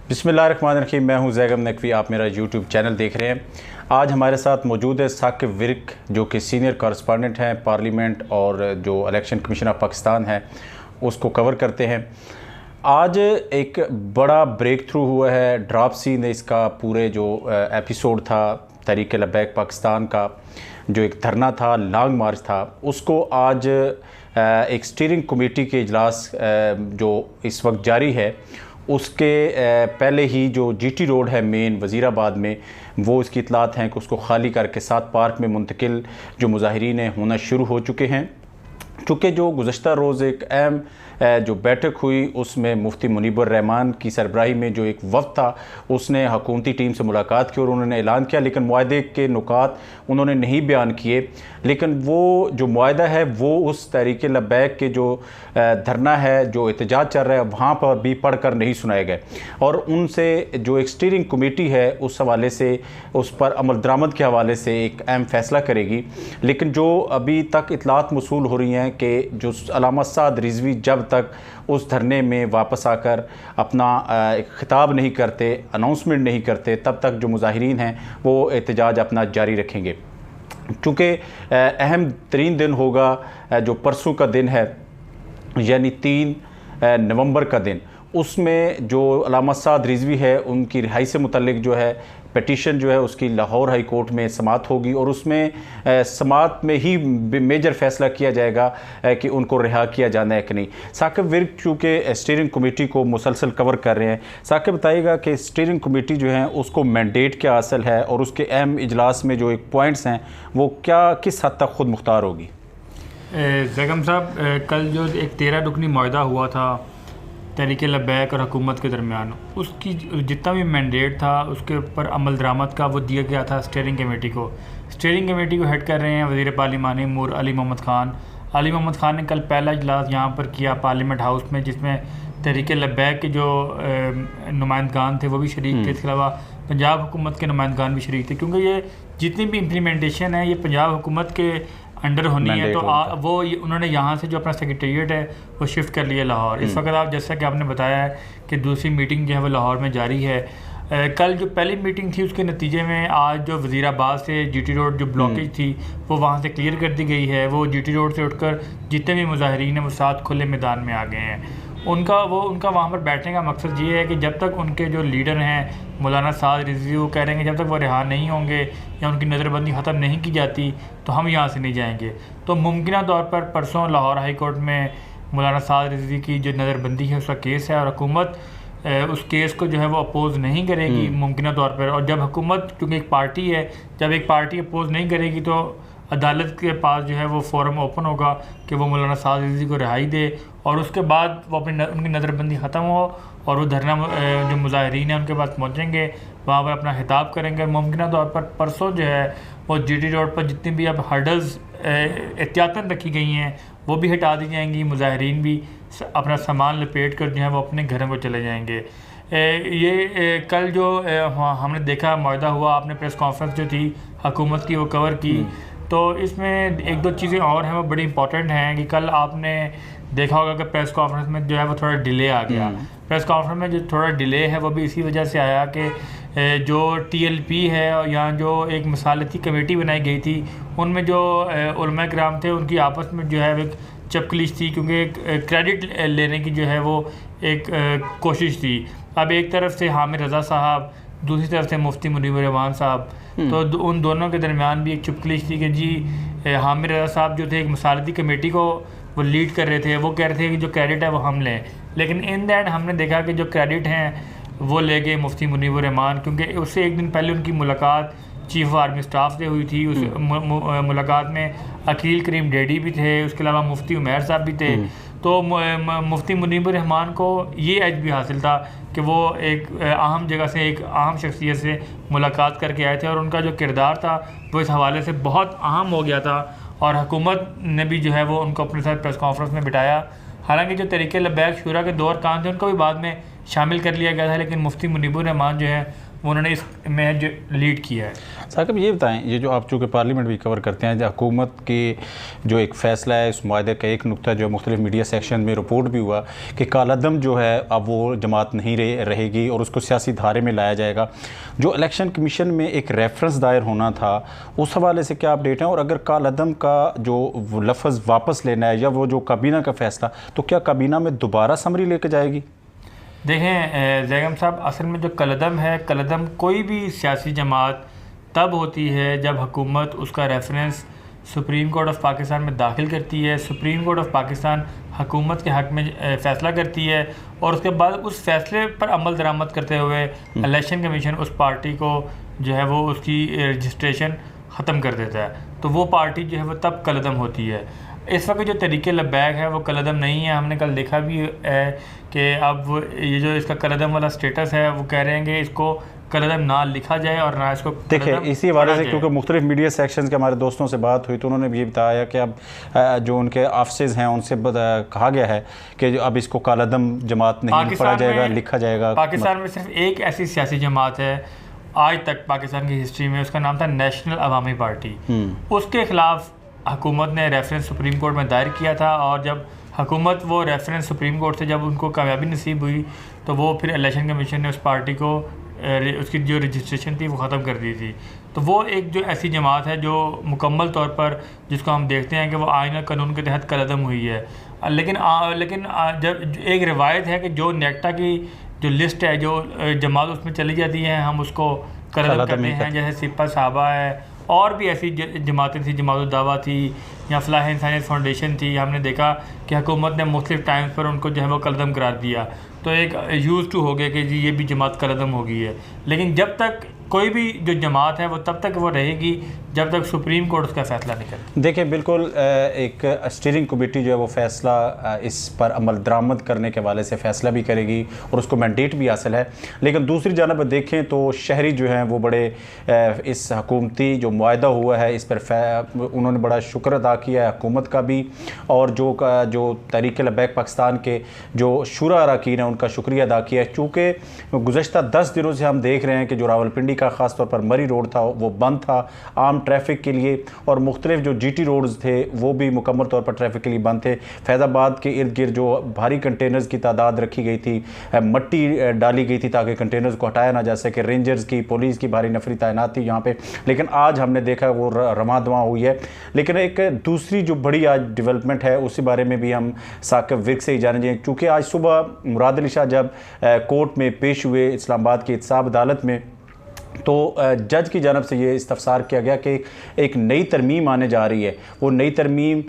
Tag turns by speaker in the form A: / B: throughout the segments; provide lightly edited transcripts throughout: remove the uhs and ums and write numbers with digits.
A: बिस्मिल्लाहिर्रहमानिर्रहीम। मैं हूं ज़ैगम नकवी, आप मेरा यूट्यूब चैनल देख रहे हैं। आज हमारे साथ मौजूद है साकिब विर्क, जो कि सीनियर कॉरेस्पॉन्डेंट हैं पार्लियामेंट और जो इलेक्शन कमीशन ऑफ पाकिस्तान है उसको कवर करते हैं। आज एक बड़ा ब्रेक थ्रू हुआ है। ड्रॉपसी ने इसका पूरे जो एपिसोड था तहरीक लब्बैक पाकिस्तान का, जो एक धरना था, लॉन्ग मार्च था, उसको आज एक स्टीयरिंग कमेटी के इजलास जो इस वक्त जारी है उसके पहले ही जो जीटी रोड है मेन वज़ीराबाद में, वो इसकी इतलात हैं कि उसको खाली करके 7 पार्क में मुंतकिल जो मुजाहिरीन हैं होना शुरू हो चुके हैं। चूँकि जो गुज़श्ता रोज़ एक अहम जो बैठक हुई उसमें मुफ्ती मुनीबुर रहमान की सरबराही में जो एक वफ़द था उसने हुकूमती टीम से मुलाकात की और उन्होंने ऐलान किया, लेकिन मुआहदे के नुकात उन्होंने नहीं बयान किए। लेकिन वो जो मुआहदा है वो उस तहरीक लब्बैक के जो धरना है, जो एहतजाज चल रहा है, वहाँ पर भी पढ़ कर नहीं सुनाए गए। और उनसे जो एक स्टीयरिंग कमेटी है उस हवाले से, उस पर अमल दरामद के हवाले से एक अहम फ़ैसला करेगी। लेकिन जो अभी तक इतलात मौसूल हो रही हैं कि जो अल्लामा साद रिजवी जब तक उस धरने में वापस आकर अपना खिताब नहीं करते, अनाउंसमेंट नहीं करते, तब तक जो मुजाहिरीन हैं वो एहतजाज अपना जारी रखेंगे। चूँकि अहम तरीन दिन होगा जो परसों का दिन है, यानी 3 नवंबर का दिन, उसमें जो अल्लामा साद रिजवी है उनकी रिहाई से मुतल्लिक जो है पटिशन जो है उसकी लाहौर हाई कोर्ट में समाअत होगी और उसमें समाअत में ही मेजर फैसला किया जाएगा कि उनको रिहा किया जाना है कि नहीं। साकिब विर्क चूँकि स्टीयरिंग कमेटी को मुसलसल कवर कर रहे हैं, साकिब बताइएगा कि स्टीयरिंग कमेटी जो है उसको मैंडेट क्या हासिल है और उसके अहम इजलास में जो एक पॉइंट्स हैं वो क्या किस हद तक खुद मुख्तार होगी।
B: ज़ैगम साहब, कल जो एक 13 रुकनी मुआहदा हुआ था तहरीक लब्बैक और हुकूमत के दरमियान, उसकी जितना भी मैंडेट था उसके ऊपर अमल दरामद का वो दिया गया था स्टीयरिंग कमेटी को। स्टीयरिंग कमेटी को हेड कर रहे हैं वज़ीर पार्लिमानी मूर अली मोहम्मद ख़ान। अली मोहम्मद ख़ान ने कल पहला इजलास यहाँ पर किया पार्लियामेंट हाउस में, जिसमें तहरीक लब्बैक के जो नुमाइंदगान थे वो भी शरीक थे। इसके अलावा पंजाब हुकूमत के नुमाइंदगान भी शरीक थे, क्योंकि ये जितनी भी इम्प्लीमेंटेशन है ये पंजाब हुकूमत के अंडर होनी है। तो वो उन्होंने यहाँ से जो अपना सेक्रेटेरिएट है वो शिफ्ट कर लिया लाहौर। इस वक्त आप जैसा कि आपने बताया है कि दूसरी मीटिंग जो है वो लाहौर में जारी है। कल जो पहली मीटिंग थी उसके नतीजे में आज जो वज़ीराबाद से जीटी रोड जो ब्लॉकेज थी वो वहाँ से क्लियर कर दी गई है। वो जीटी रोड से उठकर जितने भी मुजाहिरीन हैं वो 7 खुले मैदान में आ गए हैं। उनका वहाँ पर बैठने का मकसद ये है कि जब तक उनके जो लीडर हैं मौलाना साद रिजवी, वो कह रहे हैं कि जब तक वो रिहा नहीं होंगे या उनकी नज़रबंदी ख़त्म नहीं की जाती तो हम यहाँ से नहीं जाएंगे। तो मुमकिन तौर पर परसों लाहौर हाई कोर्ट में मौलाना साद रिजवी की जो नज़रबंदी है उसका केस है और हुकूमत उस केस को जो है वो अपोज़ नहीं करेगी मुमकिन तौर पर। और जब हुकूमत, क्योंकि एक पार्टी है, जब एक पार्टी अपोज़ नहीं करेगी तो अदालत के पास जो है वो फोरम ओपन होगा कि वो मौलाना साद रिजवी को रिहाई दे और उसके बाद वो उनकी नज़रबंदी ख़त्म हो और वो धरना जो मुजाहिरीन हैं उनके पास पहुँचेंगे, वहाँ पर अपना खिताब करेंगे। मुमकिन तौर पर परसों जो है वो जीटी रोड पर जितनी भी अब हर्डल्स एहतियातन रखी गई हैं वो भी हटा दी जाएंगी। मुजाहिरीन भी अपना सामान लपेट कर जो है वो अपने घरों को चले जाएंगे। कल जो हमने देखा मुआहदा हुआ, आपने प्रेस कॉन्फ्रेंस जो थी हुकूमत की वो कवर की, तो इसमें 1-2 चीज़ें और हैं वो बड़ी इंपॉर्टेंट हैं कि कल आपने देखा होगा कि प्रेस कॉन्फ्रेंस में जो है वो थोड़ा डिले आ गया। प्रेस कॉन्फ्रेंस में जो थोड़ा डिले है वो भी इसी वजह से आया कि जो टीएलपी है और यहाँ जो एक मसालती कमेटी बनाई गई थी उनमें जो उलमा किराम थे उनकी आपस में जो है एक चपकलिश थी, क्योंकि क्रेडिट लेने की जो है वो एक कोशिश थी। अब एक तरफ से हामिद रज़ा साहब, दूसरी तरफ से मुफ्ती मुनीबुर रहमान साहब, तो उन दोनों के दरमियान भी एक चुपकलिश थी कि जी हामिद रज़ा साहब जो थे एक मसालती कमेटी को वो लीड कर रहे थे, वो कह रहे थे कि जो क्रेडिट है वो हम लें, लेकिन इन द एंड हमने देखा कि जो क्रेडिट हैं वो ले गए मुफ्ती मुनीबुर रहमान, क्योंकि उससे एक दिन पहले उनकी मुलाकात चीफ ऑफ आर्मी स्टाफ से हुई थी। उस मुलाकात में अकील करीम डेडी भी थे, उसके अलावा मुफ्ती उमैर साहब भी थे। तो मुफ्ती मुनीबुर रहमान को ये एज भी हासिल था कि वो एक अहम जगह से, एक अहम शख्सियत से मुलाकात करके आए थे और उनका जो किरदार था वो इस हवाले से बहुत अहम हो गया था और हुकूमत ने भी जो है वो उनको अपने साथ प्रेस कॉन्फ्रेंस में बिठाया। हालांकि जो तहरीक लब्बैक शूरा के 2 अरकान थे उनको भी बाद में शामिल कर लिया गया था, लेकिन मुफ्ती मुनीबुर रहमान जो है उन्होंने इसमें जो लीड किया है।
A: साकिब ये बताएं, ये जो आप चूँकि पार्लियामेंट भी कवर करते हैं, जो हुकूमत की जो एक फ़ैसला है, इस मुआहदे का एक नुक्ता जो मुख्तलिफ मीडिया सेक्शन में रिपोर्ट भी हुआ कि कालादम जो है अब वो जमात नहीं रहेगी और उसको सियासी धारे में लाया जाएगा। जो इलेक्शन कमीशन में एक रेफरेंस दायर होना था, उस हवाले से क्या अपडेट है? और अगर कालादम का जो लफ्ज़ वापस लेना है या वो जो काबीना का फ़ैसला, तो क्या काबीना में दोबारा समरी लेकर जाएगी?
B: देखें जैगम साहब, असल में जो कलदम है, कलदम कोई भी सियासी जमात तब होती है जब हुकूमत उसका reference supreme court of Pakistan में दाखिल करती है, सुप्रीम कोर्ट ऑफ पाकिस्तान हुकूमत के हक़ में फ़ैसला करती है और उसके बाद उस फैसले पर अमल दरामद करते हुए इलेक्शन कमीशन उस पार्टी को जो है वो उसकी रजिस्ट्रेशन ख़त्म कर देता है, तो वो पार्टी जो है वो तब कलदम होती है। इस वक्त जो तरीके लब्बैक है वो कलदम नहीं है। हमने कल देखा भी है कि अब ये जो इसका कलदम वाला स्टेटस है वो कह रहे हैं कि इसको कलदम ना लिखा जाए और ना इसको
A: देखिए इसी हवाले से, क्योंकि मुख्तलिफ मीडिया सेक्शंस के हमारे दोस्तों से बात हुई तो उन्होंने भी ये बताया कि अब जो उनके ऑफिसेज हैं उनसे कहा गया है कि अब इसको कालादम जमात नहीं पढ़ा जाएगा, लिखा जाएगा।
B: पाकिस्तान में सिर्फ एक ऐसी सियासी जमात है आज तक पाकिस्तान की हिस्ट्री में, उसका नाम था नेशनल अवामी पार्टी। उसके खिलाफ हुकूमत ने रेफरेंस सुप्रीम कोर्ट में दायर किया था और जब हुकूमत वो रेफरेंस सुप्रीम कोर्ट से जब उनको कामयाबी नसीब हुई तो वो फिर इलेक्शन कमीशन ने उस पार्टी को उसकी जो रजिस्ट्रेशन थी वो ख़त्म कर दी थी। तो वो एक जो ऐसी जमात है जो मुकम्मल तौर पर जिसको हम देखते हैं कि वो आईना कानून के तहत कलदम हुई है। लेकिन जब एक रिवायत है कि जो नेक्टा की जो लिस्ट है, जो जमात उसमें चली जाती है, हम उसको कलदम करते हैं। जैसे सिपा साहबा है और भी ऐसी जमातें थी, जमात दावा थी या फलाह इंसानियत फाउंडेशन थी। हमने देखा कि हुकूमत ने मुख्तलिफ टाइम्स पर उनको जो है वो कलदम करार दिया, तो एक यूज़ टू हो गया कि जी ये भी जमात कलदम हो गई है। लेकिन जब तक कोई भी जो जमात है वो तब तक वो रहेगी जब तक सुप्रीम कोर्ट उसका फ़ैसला नहीं करे।
A: देखिए बिल्कुल एक स्टीयरिंग कमेटी जो है वो फ़ैसला इस पर अमल दरामद करने के हवाले से फ़ैसला भी करेगी और उसको मैंडेट भी हासिल है। लेकिन दूसरी जानब देखें तो शहरी जो हैं वो बड़े इस हुकूमती जो मुआहदा हुआ है इस पर उन्होंने बड़ा शुक्र अदा किया है हुकूमत का भी, और जो तहरीक लब्बैक पाकिस्तान के जो शुरा अरकान हैं उनका शुक्रिया अदा किया है। चूँकि गुज़श्ता 10 दिनों से हम देख रहे हैं कि जो रावलपिंडी ख़ास तौर पर मरी रोड था वो बंद था आम ट्रैफिक के लिए, और मुख्तलिफ जो GT रोड्स थे वो भी मुकम्मल तौर पर ट्रैफिक के लिए बंद थे। फैज़ाबाद के इर्द गिर्द जो भारी कंटेनर्स की तादाद रखी गई थी, मट्टी डाली गई थी ताकि कंटेनर्स को हटाया ना जा सके। रेंजर्स की, पुलिस की भारी नफरी तैनात थी यहाँ पे, लेकिन आज हमने देखा वो रमा दवा हुई है। लेकिन एक दूसरी जो बड़ी आज डेवलपमेंट है उसी बारे में भी हम साकिब विर्क से ही जानेंगे, क्योंकि आज सुबह मुराद अली शाह जब कोर्ट में पेश हुए इस्लामाबाद की एहतसाब अदालत में, तो जज की जानब से ये इस्तफसार किया गया कि एक नई तरमीम आने जा रही है। वो नई तरमीम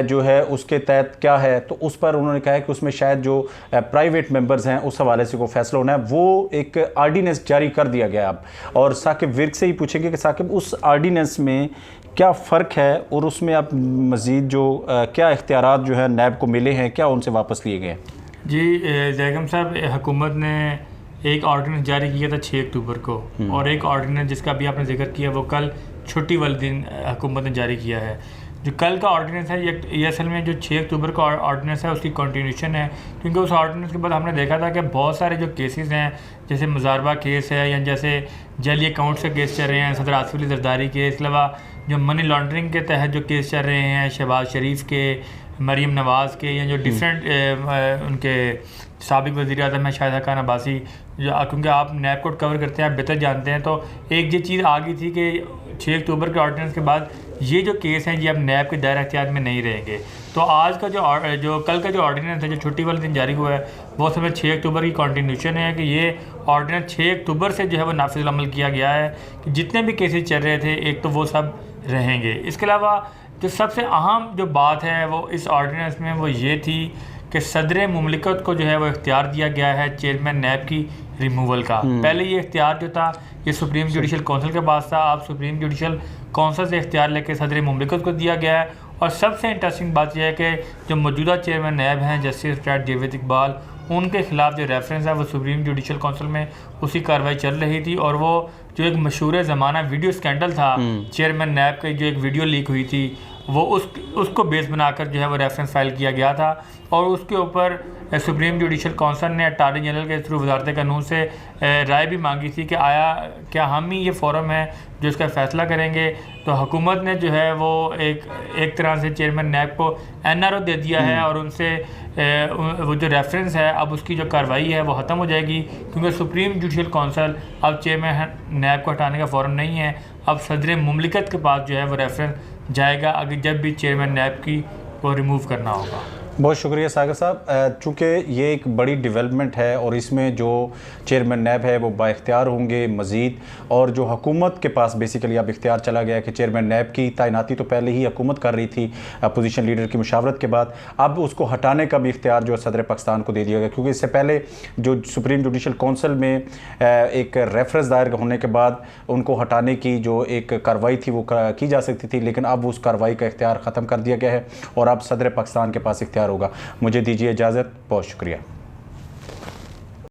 A: जो है उसके तहत क्या है, तो उस पर उन्होंने कहा है कि उसमें शायद जो प्राइवेट मेंबर्स हैं उस हवाले से कोई फैसला होना है, वो एक आर्डीनेंस जारी कर दिया गया अब। और साकिब विर्क से ही पूछेंगे कि साकिब उस आर्डीनेंस में क्या फ़र्क है और उसमें अब मज़ीद जो क्या इख्तियारात जो है नैब को मिले हैं, क्या उनसे वापस लिए गए?
B: जी जैगम साहब, हुकूमत ने एक ऑर्डिनेंस जारी किया था 6 अक्टूबर को, और एक ऑर्डिनेंस जिसका अभी आपने जिक्र किया वो कल छुट्टी वाले दिन हुकूमत ने जारी किया है। जो कल का ऑर्डिनेंस है ये असल में जो 6 अक्टूबर का ऑर्डिनेंस है उसकी कंटिन्यूशन है, क्योंकि उस ऑर्डिनेंस के बाद हमने देखा था कि बहुत सारे जो केसेस हैं, जैसे मुजारबा केस है या जैसे जाली अकाउंट्स के केस चल रहे हैं, सदर आसिफ अली जरदारी के, इसके अलावा जो मनी लॉन्ड्रिंग के तहत जो केस चल रहे हैं शहबाज शरीफ के, मरीम नवाज़ के, या जो डिफरेंट उनके साबिक वज़ीर आज़म है शाहिद खान अब्बासी, जो क्योंकि आप नैब कोड कवर करते हैं आप बेहतर जानते हैं, तो एक ये चीज़ आ गई थी कि 6 अक्टूबर के ऑर्डिनेंस के बाद ये जो केस हैं ये अब नैब के दायरा अख्तियार में नहीं रहेंगे। तो आज का जो कल का जो ऑर्डिनेंस है जो छुट्टी वाले दिन जारी हुआ है वो समय 6 अक्टूबर की कंटिन्यूशन है कि ये ऑर्डिनेंस 6 अक्टूबर से जो है वो नाफिज़ अमल किया गया है कि जितने भी केसेस चल रहे थे एक तो वो सब रहेंगे। इसके अलावा जो सबसे अहम जो बात है वो इस ऑर्डिनेंस में वो ये थी कि सदर मुमलिकत को जो है वो इख्तियार दिया गया है चेयरमैन नैब की रिमूवल का। पहले ये इख्तियार जो था ये सुप्रीम जुडिशल काउंसिल के पास था, अब सुप्रीम जुडिशल काउंसिल से इख्तियार लेके सदर मुमलिकत को दिया गया है। और सबसे इंटरेस्टिंग बात यह है कि जो मौजूदा चेयरमैन नैब हैं जस्टिस रिटायर्ड जावेद इकबाल, उनके खिलाफ जो रेफरेंस है वो सुप्रीम जुडिशल काउंसिल में उसकी कार्रवाई चल रही थी, और वो जो एक मशहूर ज़माना वीडियो स्कैंडल था चेयरमैन नैब की, जो एक वीडियो लीक हुई थी वो उसको बेस बनाकर जो है वो रेफरेंस फाइल किया गया था और उसके ऊपर सुप्रीम जुडिशल काउंसिल ने अटार्नी जनरल के थ्रू वजारत कानून से राय भी मांगी थी कि क्या हम ही ये फोरम है जो इसका फ़ैसला करेंगे। तो हुकूमत ने जो है वो एक तरह से चेयरमैन नैब को NRO दे दिया है और उनसे वो जो रेफरेंस है अब उसकी जो कार्रवाई है वो ख़त्म हो जाएगी, क्योंकि सुप्रीम जुडिशल काउंसिल अब चेयरमैन नैब को हटाने का फ़ौरन नहीं है। अब सदर मुमलिकत के पास जो है वो रेफरेंस जाएगा अगर जब भी चेयरमैन नैब की को रिमूव करना होगा।
A: बहुत शुक्रिया सागर साहब। चूँकि ये एक बड़ी डेवलपमेंट है और इसमें जो चेयरमैन नैब है वो बाइख्तियार होंगे मज़ीद, और जो हुकूमत के पास बेसिकली अब इख्तियार चला गया कि चेयरमैन नैब की तैनाती तो पहले ही हुकूमत कर रही थी अपोजिशन लीडर की मुशावरत के बाद, अब उसको हटाने का भी इख्तियार जो सदर पाकिस्तान को दे दिया गया, क्योंकि इससे पहले जो सुप्रीम जुडिशल काउंसिल में एक रेफरेंस दायर होने के बाद उनको हटाने की जो एक कार्रवाई थी वो की जा सकती थी, लेकिन अब उस कार्रवाई का इख्तियार ख़त्म कर दिया गया है और अब सदर पाकिस्तान के पास इख्तियार होगा। मुझे दीजिए इजाज़त, बहुत शुक्रिया।